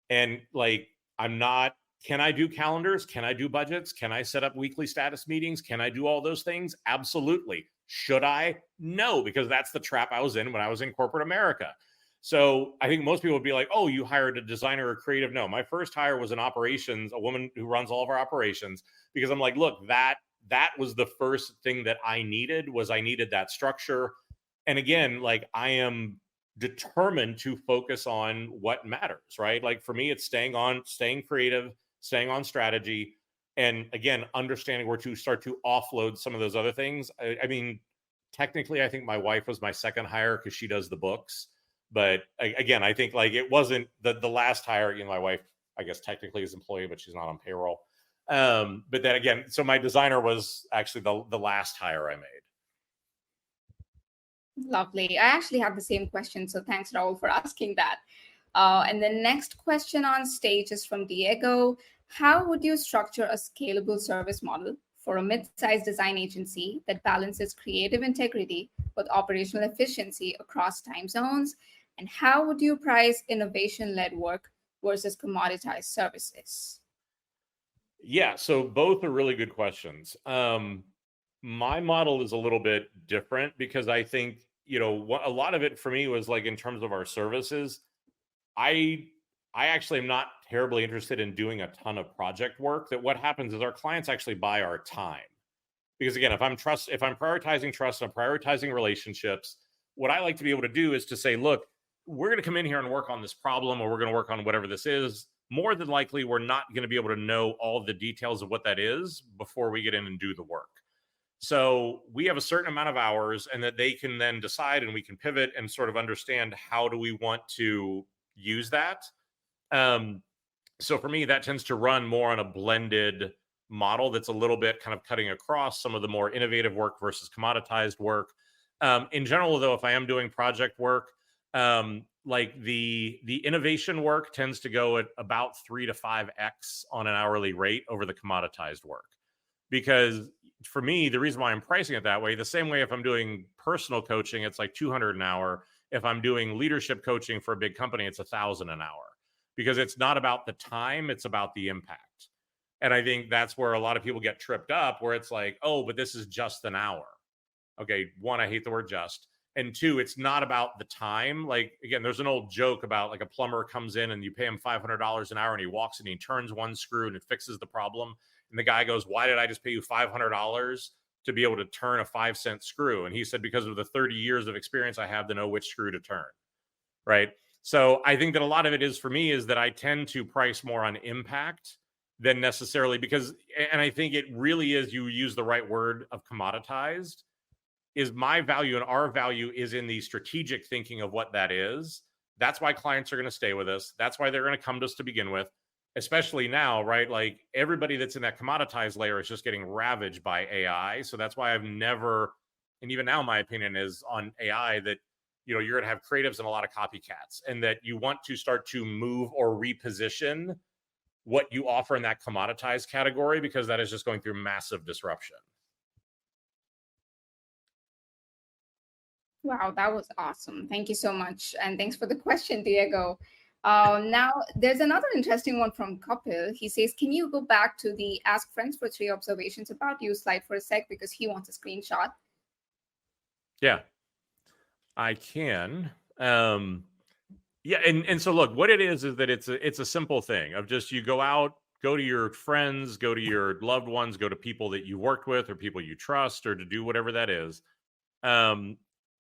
And like, can I do calendars? Can I do budgets? Can I set up weekly status meetings? Can I do all those things? Absolutely. Should I? No, because that's the trap I was in when I was in corporate America. So I think most people would be like, oh, you hired a designer or creative. No, my first hire was an operations, a woman who runs all of our operations, because I'm like, look, that was the first thing that I needed that structure. And again, like I am determined to focus on what matters, right? Like for me, it's staying creative, staying on strategy, and again, understanding where to start to offload some of those other things. I mean, technically, I think my wife was my second hire because she does the books. But again, I think like it wasn't the last hire. You know, my wife, I guess technically is employee, but she's not on payroll. But then again, so my designer was actually the last hire I made. Lovely. I actually have the same question, so thanks, Raul, for asking that. And the next question on stage is from Diego. How would you structure a scalable service model for a mid-sized design agency that balances creative integrity with operational efficiency across time zones? And how would you price innovation-led work versus commoditized services? Yeah, so both are really good questions. My model is a little bit different because I think, you know, a lot of it for me was like in terms of our services, I actually am not terribly interested in doing a ton of project work. That what happens is our clients actually buy our time. Because again, if I'm prioritizing trust, I'm prioritizing relationships, what I like to be able to do is to say, look, we're going to come in here and work on this problem, or we're going to work on whatever this is. More than likely, we're not going to be able to know all the details of what that is before we get in and do the work. So we have a certain amount of hours, and that they can then decide, and we can pivot and sort of understand how do we want to use that. So for me, that tends to run more on a blended model that's a little bit kind of cutting across some of the more innovative work versus commoditized work. In general, though, if I am doing project work, like the innovation work tends to go at about 3 to 5x on an hourly rate over the commoditized work. Because for me, the reason why I'm pricing it that way, the same way if I'm doing personal coaching, it's like 200 an hour. If I'm doing leadership coaching for a big company, it's 1,000 an hour, because it's not about the time, it's about the impact. And I think that's where a lot of people get tripped up, where it's like, oh, but this is just an hour. Okay, one, I hate the word just. And two, it's not about the time. Like, again, there's an old joke about like a plumber comes in and you pay him $500 an hour and he walks in and he turns one screw and it fixes the problem. And the guy goes, why did I just pay you $500 to be able to turn a 5-cent screw? And he said, because of the 30 years of experience I have to know which screw to turn. Right. So I think that a lot of it is for me is that I tend to price more on impact than necessarily because, and I think it really is, you use the right word of commoditized, is my value and our value is in the strategic thinking of what that is. That's why clients are going to stay with us. That's why they're going to come to us to begin with. especially now, right? Like everybody that's in that commoditized layer is just getting ravaged by AI. So that's why I've never, and even now my opinion is on AI that, you're going to have creatives and a lot of copycats, and that you want to start to move or reposition what you offer in that commoditized category, because that is just going through massive disruption. Wow, that was awesome. Thank you so much. And thanks for the question, Diego. Now, there's another interesting one from Kapil. He says, can you go back to the ask friends for 3 observations about you slide for a sec, because he wants a screenshot? Yeah, I can. Yeah, and so look, what it is that it's a simple thing of just, you go out, go to your friends, go to your loved ones, go to people that you worked with or people you trust, or to do whatever that is.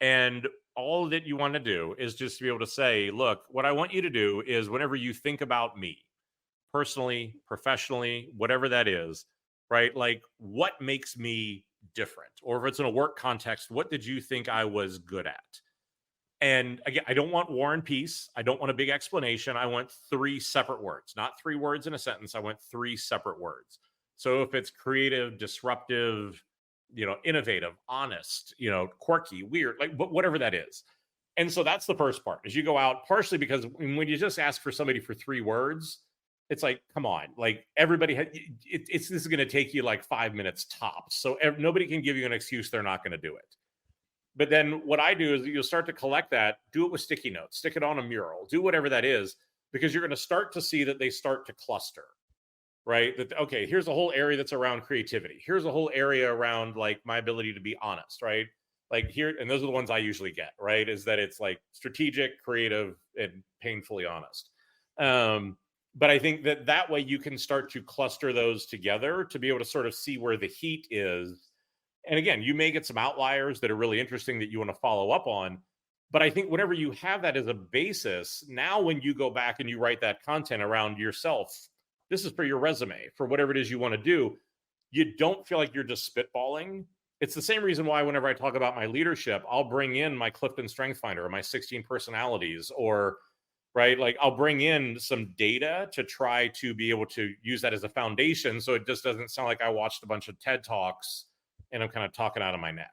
And all that you want to do is just to be able to say, look, what I want you to do is, whenever you think about me, personally, professionally, whatever that is, right? Like, what makes me different? Or if it's in a work context, what did you think I was good at? And again, I don't want war and peace. I don't want a big explanation. I want 3 separate words, not 3 words in a sentence. I want 3 separate words. So if it's creative, disruptive, innovative, honest, quirky, weird, like whatever that is. And so that's the first part, is you go out, partially because when you just ask for somebody for 3 words, it's like, come on, like everybody this is going to take you like 5 minutes tops. So nobody can give you an excuse they're not going to do it. But then what I do is, you'll start to collect that, do it with sticky notes, stick it on a mural, do whatever that is, because you're going to start to see that they start to cluster, right? That, okay, here's a whole area that's around creativity. Here's a whole area around like my ability to be honest, right? Like here, and those are the ones I usually get, right? Is that it's like strategic, creative, and painfully honest. But I think that way you can start to cluster those together to be able to sort of see where the heat is. And again, you may get some outliers that are really interesting that you want to follow up on. But I think whenever you have that as a basis, now when you go back and you write that content around yourself, this is for your resume, for whatever it is you want to do, you don't feel like you're just spitballing. It's the same reason why whenever I talk about my leadership, I'll bring in my Clifton Strength Finder or my 16 personalities, or right, like I'll bring in some data to try to be able to use that as a foundation, so it just doesn't sound like I watched a bunch of TED Talks and I'm kind of talking out of my neck.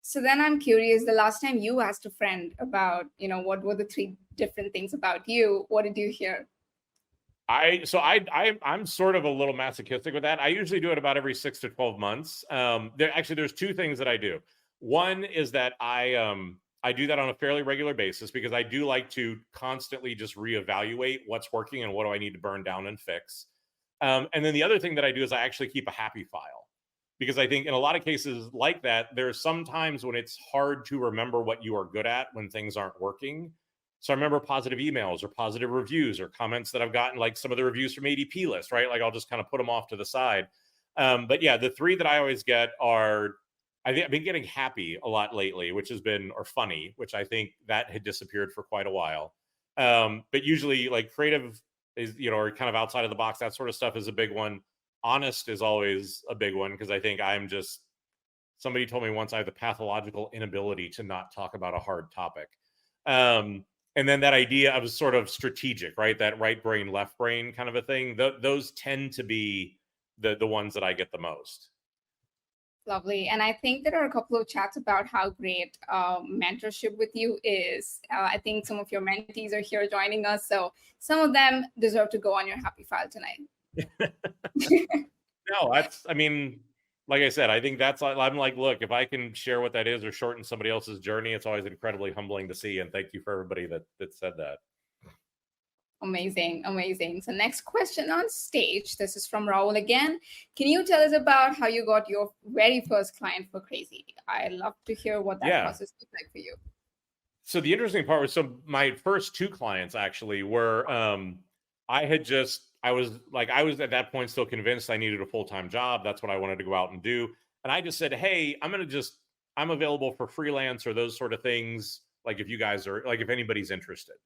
So then I'm curious, the last time you asked a friend about, what were the 3 different things about you, what did you hear? I'm sort of a little masochistic with that. I usually do it about every 6 to 12 months. There's 2 things that I do. One is that I do that on a fairly regular basis, because I do like to constantly just reevaluate what's working and what do I need to burn down and fix. And then the other thing that I do is I actually keep a happy file, because I think in a lot of cases like that, there's some times when it's hard to remember what you are good at when things aren't working. So I remember positive emails or positive reviews or comments that I've gotten, like some of the reviews from ADP list, right? Like I'll just kind of put them off to the side. But yeah, the 3 that I always get are, I think I've been getting happy a lot lately, which has been, or funny, which I think that had disappeared for quite a while. But usually like creative is, or kind of outside of the box, that sort of stuff is a big one. Honest is always a big one, because I think somebody told me once I have the pathological inability to not talk about a hard topic. And then that idea of sort of strategic, right? That right brain, left brain kind of a thing. Those tend to be the ones that I get the most. Lovely. And I think there are a couple of chats about how great mentorship with you is. I think some of your mentees are here joining us, so some of them deserve to go on your happy file tonight. No, like I said, I think I'm like, look, if I can share what that is or shorten somebody else's journey, it's always incredibly humbling to see. And thank you for everybody that said that. Amazing. So next question on stage. This is from Raul again. Can you tell us about how you got your very first client for Crazy? I love to hear what that process looked like for you. So the interesting part was, my first 2 clients actually were, I was at that point still convinced I needed a full-time job. That's what I wanted to go out and do. And I just said, hey, I'm available for freelance or those sort of things. Like if you guys are, like if anybody's interested.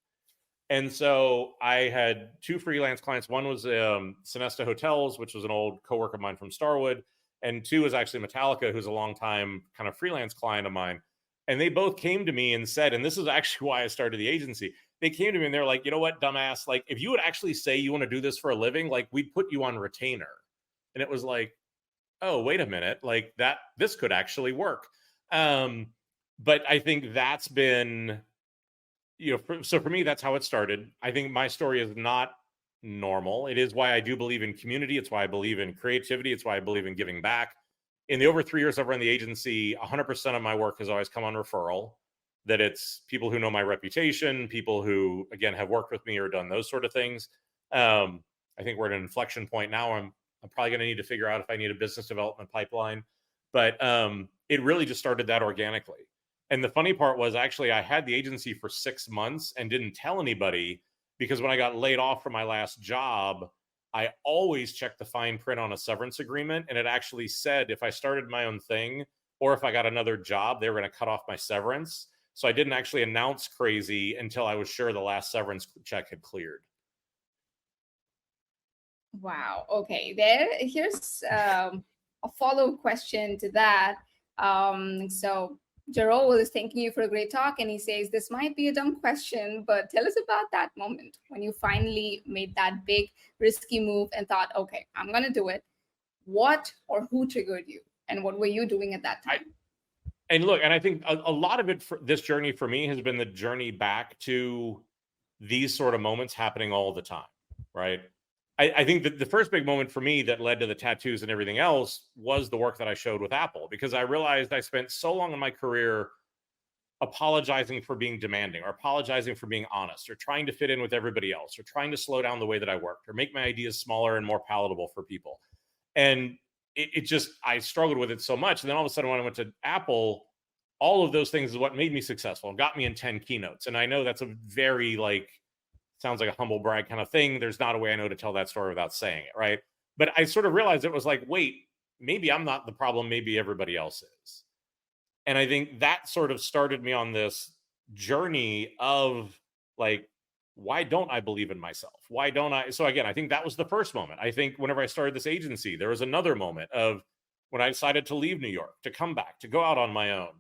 And so I had 2 freelance clients. One was Sonesta Hotels, which was an old coworker of mine from Starwood. And 2 was actually Metallica, who's a longtime kind of freelance client of mine. And they both came to me and said, and this is actually why I started the agency, they came to me and they're like, you know what, dumbass, like if you would actually say you want to do this for a living, like we'd put you on retainer. And it was like, oh, wait a minute, like this could actually work. But I think that's been, so for me, that's how it started. I think my story is not normal. It is why I do believe in community. It's why I believe in creativity. It's why I believe in giving back. In the over 3 years I've run the agency, 100% of my work has always come on referral. That it's people who know my reputation, people who, again, have worked with me or done those sort of things. I think we're at an inflection point now. I'm probably going to need to figure out if I need a business development pipeline. But it really just started that organically. And the funny part was, actually, I had the agency for 6 months and didn't tell anybody, because when I got laid off from my last job, I always checked the fine print on a severance agreement. And it actually said if I started my own thing or if I got another job, they were going to cut off my severance. So I didn't actually announce crazy until I was sure the last severance check had cleared. Wow. Okay. Here's a follow-up question to that. So Jarol is thanking you for a great talk, and he says, this might be a dumb question, but tell us about that moment when you finally made that big risky move and thought, okay, I'm going to do it. What or who triggered you, and what were you doing at that time? And look, and I think a lot of it for this journey for me has been the journey back to these sort of moments happening all the time, right? I think that the first big moment for me that led to the tattoos and everything else was the work that I showed with Apple, because I realized I spent so long in my career apologizing for being demanding, or apologizing for being honest, or trying to fit in with everybody else, or trying to slow down the way that I worked, or make my ideas smaller and more palatable for people. And it just, I struggled with it so much. And then all of a sudden when I went to Apple, all of those things is what made me successful and got me in 10 keynotes. And I know that's a very sounds like a humble brag kind of thing. There's not a way I know to tell that story without saying it, right? But I sort of realized it was like, wait, maybe I'm not the problem, maybe everybody else is. And I think that sort of started me on this journey of why don't I believe in myself? Why don't I? So again, I think that was the first moment. I think whenever I started this agency, there was another moment of when I decided to leave New York, to come back, to go out on my own.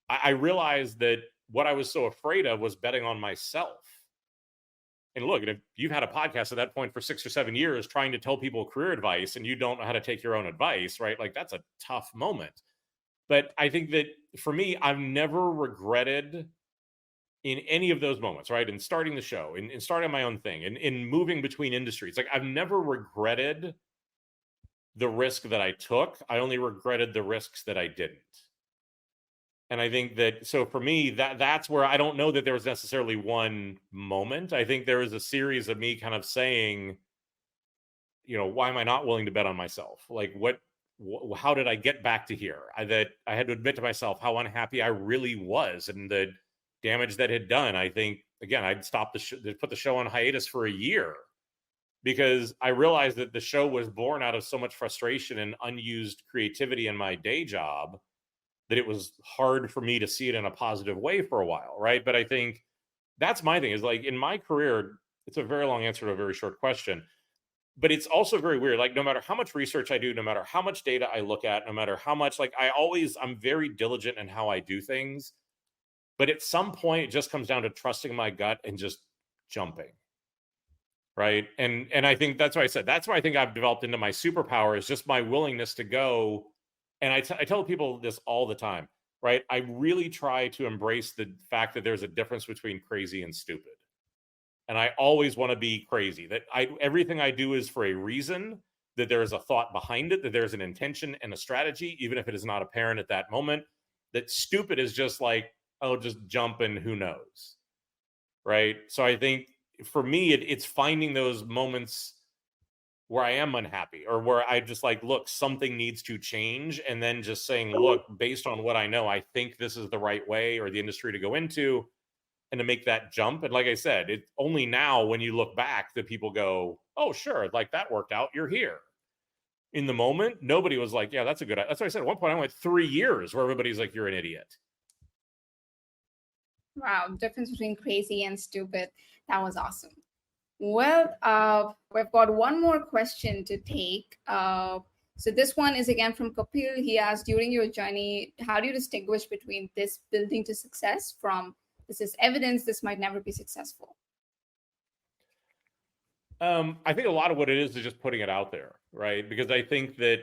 I realized that what I was so afraid of was betting on myself. And look, if you've had a podcast at that point for 6 or 7 years trying to tell people career advice and you don't know how to take your own advice, right? That's a tough moment. But I think that for me, I've never regretted in any of those moments, right? In starting the show, in starting my own thing, in moving between industries. I've never regretted the risk that I took. I only regretted the risks that I didn't. And I think that, so for me, that's where I don't know that there was necessarily one moment. I think there was a series of me kind of saying, why am I not willing to bet on myself? How did I get back to here? That I had to admit to myself how unhappy I really was and the damage that had done. I think, again, I'd stopped put the show on hiatus for a year because I realized that the show was born out of so much frustration and unused creativity in my day job that it was hard for me to see it in a positive way for a while, right? But I think that's my thing is in my career, it's a very long answer to a very short question, but it's also very weird. No matter how much research I do, no matter how much data I look at, no matter how much, I'm very diligent in how I do things. But at some point, it just comes down to trusting my gut and just jumping, right? And I think that's why I said, that's why I think I've developed into my superpower is just my willingness to go. And I tell people this all the time, right? I really try to embrace the fact that there's a difference between crazy and stupid. And I always want to be crazy, that everything I do is for a reason, that there is a thought behind it, that there's an intention and a strategy, even if it is not apparent at that moment. That stupid is just just jump and who knows, right? So I think for me, it's finding those moments where I am unhappy or where I just look, something needs to change. And then just saying, look, based on what I know, I think this is the right way or the industry to go into, and to make that jump. And like I said, it's only now when you look back that people go, oh, sure, that worked out. You're here. In the moment, nobody was like, yeah, that's a good, that's what I said. At one point I went 3 years where everybody's like, you're an idiot. Wow. Difference between crazy and stupid. That was awesome. Well, we've got one more question to take. So this one is again from Kapil. He asked, during your journey, how do you distinguish between this building to success from this is evidence this might never be successful? I think a lot of what it is just putting it out there, right? Because I think that,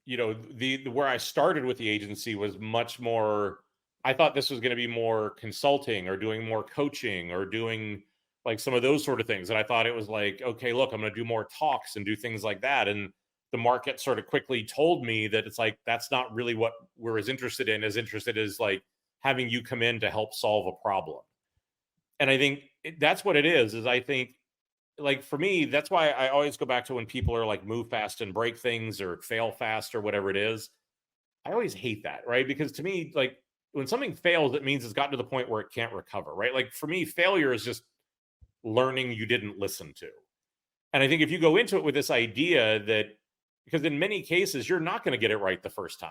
the where I started with the agency was much more, I thought this was going to be more consulting or doing more coaching or doing like some of those sort of things. And I thought it was like, okay, look, I'm going to do more talks and do things like that. And the market sort of quickly told me that it's like, that's not really what we're as interested in. As interested as like having you come in to help solve a problem. And I think that's what it is I think, like for me, that's why I always go back to when people are like move fast and break things or fail fast or whatever it is. I always hate that, right? Because to me, like when something fails, it means it's gotten to the point where it can't recover, right? Like for me, failure is just learning you didn't listen to. And I think if you go into it with this idea that, because in many cases, you're not going to get it right the first time,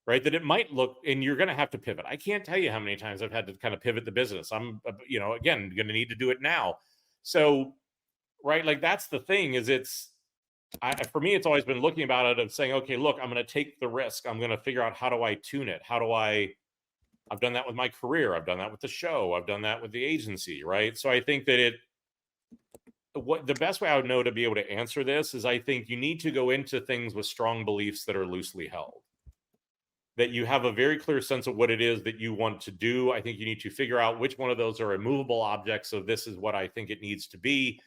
right? That it might look, and you're going to have to pivot. I can't tell you how many times I've had to kind of pivot the business. I'm, again, going to need to do it now. So, right, like that's the thing is for me, it's always been looking about it and saying, okay, look, I'm going to take the risk. I'm going to figure out how do I tune it? I've done that with my career. I've done that with the show. I've done that with the agency, right? So I think that what the best way I would know to be able to answer this is I think you need to go into things with strong beliefs that are loosely held, that you have a very clear sense of what it is that you want to do. I think you need to figure out which one of those are immovable objects. So this is what I think it needs to be.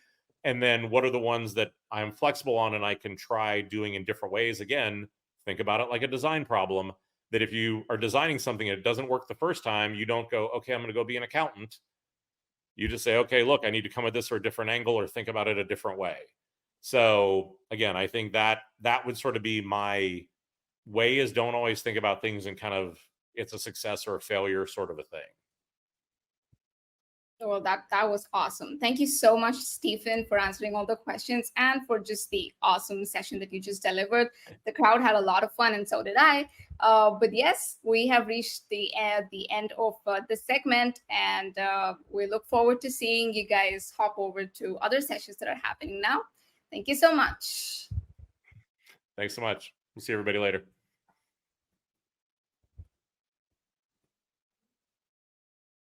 And then what are the ones that I'm flexible on and I can try doing in different ways? Again, think about it like a design problem, that if you are designing something and it doesn't work the first time, you don't go, okay, I'm going to go be an accountant. You just say, okay, look, I need to come at this from a different angle or think about it a different way. So again, I think that would sort of be my way, is don't always think about things in kind of it's a success or a failure sort of a thing. Well, that was awesome. Thank you so much, Stephen, for answering all the questions and for just the awesome session that you just delivered. The crowd had a lot of fun, and so did I. But yes, we have reached the end of this segment, and we look forward to seeing you guys hop over to other sessions that are happening now. Thank you so much. Thanks so much. We'll see everybody later.